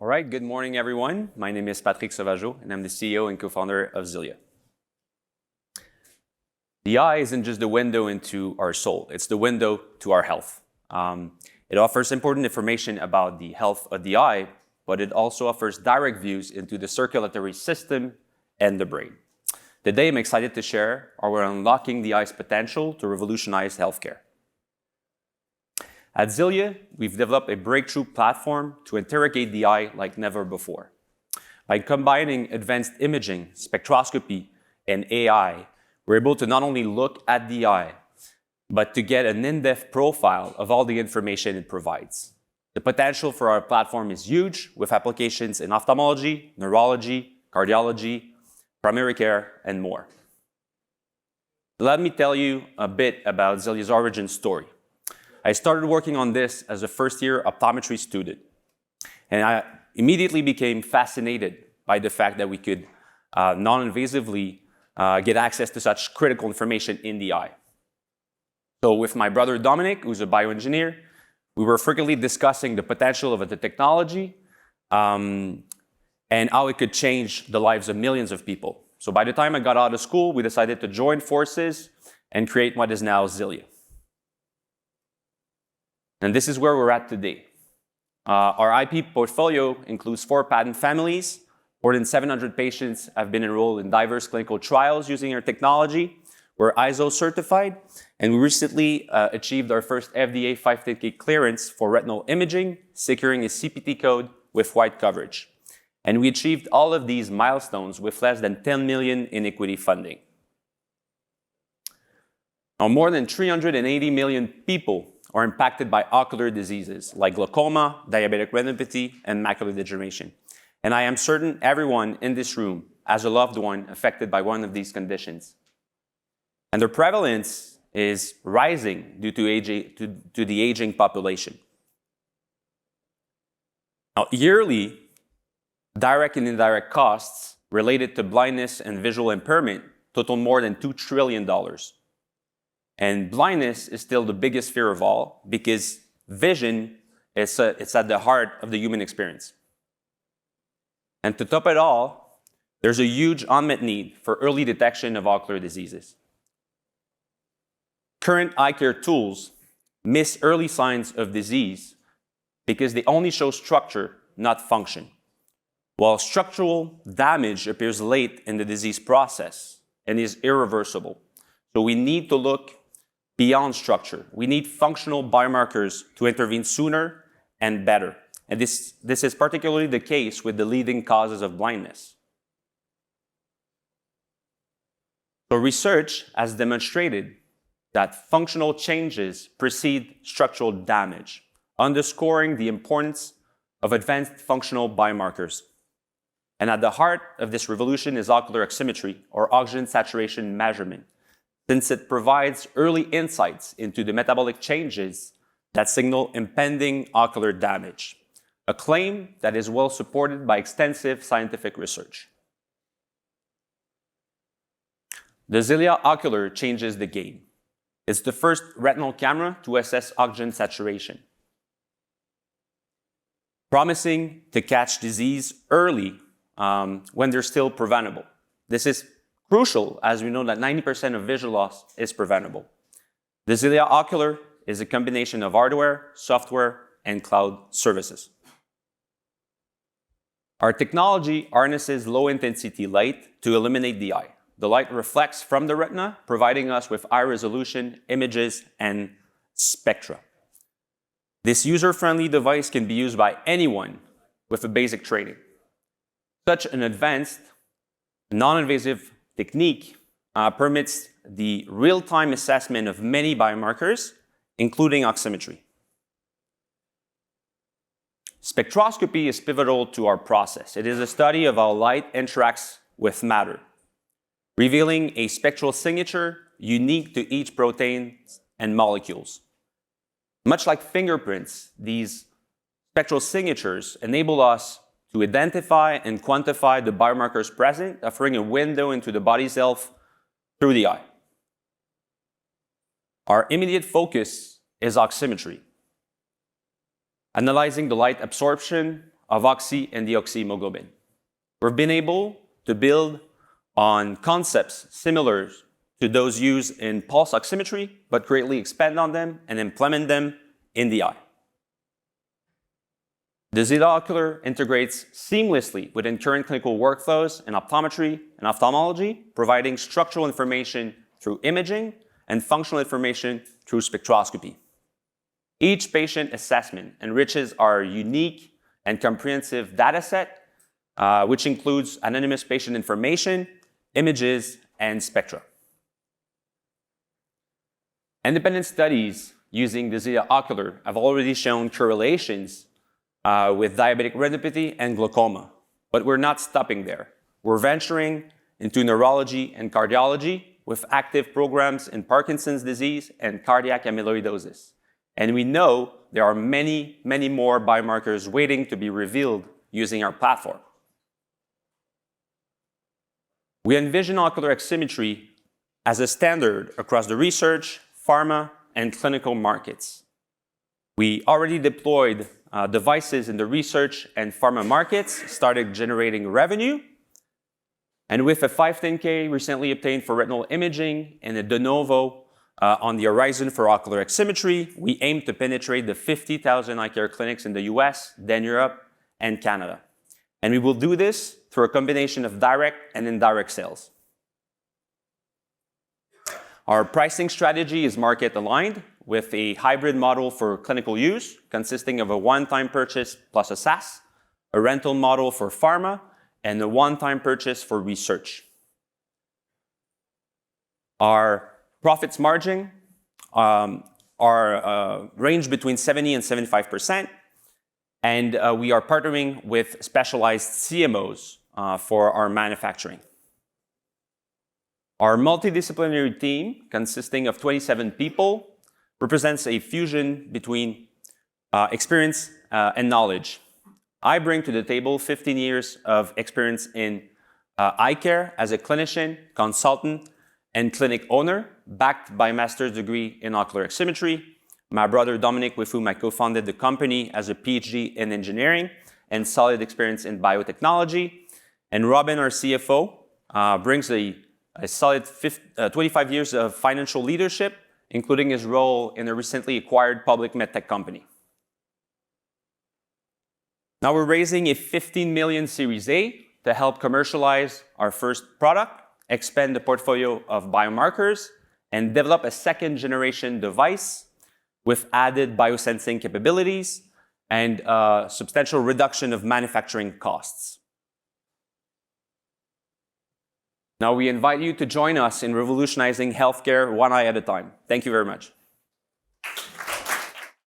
All right, good morning, everyone. My name is Patrick Sauvageau, and I'm the CEO and co-founder of Zilia. The eye isn't just the window into our soul, it's the window to our health. It offers important information about the health of the eye, but it also offers direct views into the circulatory system and the brain. Today, I'm excited to share how we're unlocking the eye's potential to revolutionize healthcare. At Zilia, we've developed a breakthrough platform to interrogate the eye like never before. By combining advanced imaging, spectroscopy, and AI, we're able to not only look at the eye, but to get an in-depth profile of all the information it provides. The potential for our platform is huge, with applications in ophthalmology, neurology, cardiology, primary care, and more. Let me tell you a bit about Zilia's origin story. I started working on this as a first-year optometry student, and I immediately became fascinated by the fact that we could non-invasively get access to such critical information in the eye. So with my brother Dominic, who's a bioengineer, we were frequently discussing the potential of the technology and how it could change the lives of millions of people. So by the time I got out of school, we decided to join forces and create what is now Zilia. And this is where we're at today. Our IP portfolio includes 4 patent families. More than 700 patients have been enrolled in diverse clinical trials using our technology. We're ISO certified, and we recently achieved our first FDA 510(k) clearance for retinal imaging, securing a CPT code with wide coverage. And we achieved all of these milestones with less than 10 million in equity funding. Now, more than 380 million people are impacted by ocular diseases like glaucoma, diabetic retinopathy, and macular degeneration. And I am certain everyone in this room has a loved one affected by one of these conditions. And their prevalence is rising due to the aging population. Now, yearly, direct and indirect costs related to blindness and visual impairment total more than $2 trillion. And blindness is still the biggest fear of all because vision is it's at the heart of the human experience. And to top it all, there's a huge unmet need for early detection of ocular diseases. Current eye care tools miss early signs of disease because they only show structure, not function, while structural damage appears late in the disease process and is irreversible. So we need to look beyond structure. We need functional biomarkers to intervene sooner and better. And this is particularly the case with the leading causes of blindness. So research has demonstrated that functional changes precede structural damage, underscoring the importance of advanced functional biomarkers. And at the heart of this revolution is ocular oximetry, or oxygen saturation measurement, since it provides early insights into the metabolic changes that signal impending ocular damage, a claim that is well supported by extensive scientific research. The Zilia Ocular changes the game. It's the first retinal camera to assess oxygen saturation, promising to catch disease early when they're still preventable. This is crucial, as we know that 90% of vision loss is preventable. The Zilia Ocular is a combination of hardware, software, and cloud services. Our technology harnesses low-intensity light to illuminate the eye. The light reflects from the retina, providing us with high-resolution images and spectra. This user-friendly device can be used by anyone with a basic training. Such an advanced, non-invasive technique permits the real-time assessment of many biomarkers, including oximetry. Spectroscopy is pivotal to our process. It is a study of how light interacts with matter, revealing a spectral signature unique to each protein and molecules. Much like fingerprints, these spectral signatures enable us to identify and quantify the biomarkers present, offering a window into the body's health through the eye. Our immediate focus is oximetry, analyzing the light absorption of oxy and deoxyhemoglobin. We've been able to build on concepts similar to those used in pulse oximetry, but greatly expand on them and implement them in the eye. The Zilia Ocular integrates seamlessly within current clinical workflows in optometry and ophthalmology, providing structural information through imaging and functional information through spectroscopy. Each patient assessment enriches our unique and comprehensive data set, which includes anonymous patient information, images, and spectra. Independent studies using the Zilia Ocular have already shown correlations with diabetic retinopathy and glaucoma, but we're not stopping there. We're venturing into neurology and cardiology with active programs in Parkinson's disease and cardiac amyloidosis. And we know there are many, many more biomarkers waiting to be revealed using our platform. We envision ocular oximetry as a standard across the research, pharma, and clinical markets. We already deployed devices in the research and pharma markets, started generating revenue, and with a 510K recently obtained for retinal imaging and a de novo on the horizon for ocular oximetry, we aim to penetrate the 50,000 eye care clinics in the US, then Europe, and Canada. And we will do this through a combination of direct and indirect sales. Our pricing strategy is market aligned with a hybrid model for clinical use consisting of a one-time purchase plus a SaaS, a rental model for pharma, and a one-time purchase for research. Our profits margin are range between 70 and 75%, and we are partnering with specialized CMOs for our manufacturing. Our multidisciplinary team, consisting of 27 people, represents a fusion between experience and knowledge. I bring to the table 15 years of experience in eye care as a clinician, consultant, and clinic owner, backed by a master's degree in ocular oximetry. My brother Dominic, with whom I co-founded the company, has a PhD in engineering and solid experience in biotechnology. And Robin, our CFO, brings a solid 25 years of financial leadership, including his role in a recently acquired public Medtech company. Now we're raising a 15 million Series A to help commercialize our first product, expand the portfolio of biomarkers, and develop a second generation device with added biosensing capabilities and substantial reduction of manufacturing costs. Now we invite you to join us in revolutionizing healthcare one eye at a time. Thank you very much.